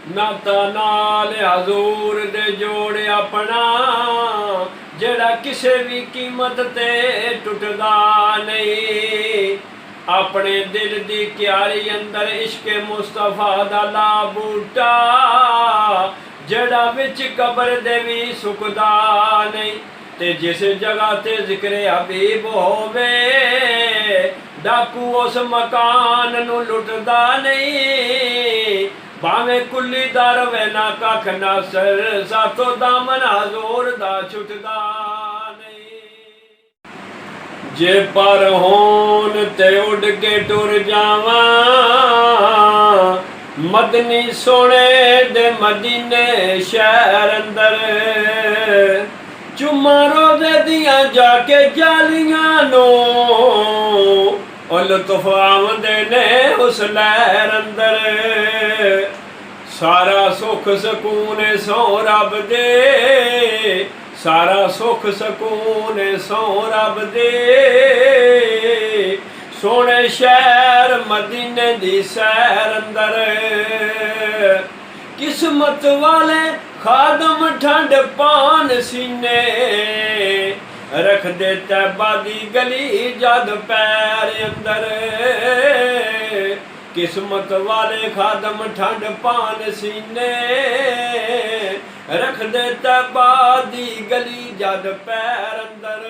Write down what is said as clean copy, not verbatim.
नाता नाल हजूर दे जोड़ अपना जेड़ा किसे भी कीमत ते टुटदा नहीं। अपने दिल दी क्यारी अंदर इश्क मुस्तफा दा ला बूटा जेड़ा विच कबर दे भी सुकदा नहीं। ते जिस जगह ते जिक्र हबीब होवे डाकू उस मकान नू लुटदा नहीं। भावें कुली दा रवे ना कख नासर साथों दामन हजूर दा छुटदा नहीं। जे पर होन ते उड़ के टुर जावा मदनी सोने दे मदीने शहर अंदर चुम्मा रोज़े दियां जाके जालियां नो लुत्फ आमदे ने उस लहर अंदर। सारा सुख सकून सो रब दे सारा सुख सकून सो रब दे सोने शहर मदीने दी सैर अंदर। किस्मत वाले खादम ठंड पान सीने रख दे तैबा दी गली जद पैर अंदर। किस्मत वाले खादम ठंड पान सीने रख दे तैबा दी गली जद पैर अंदर।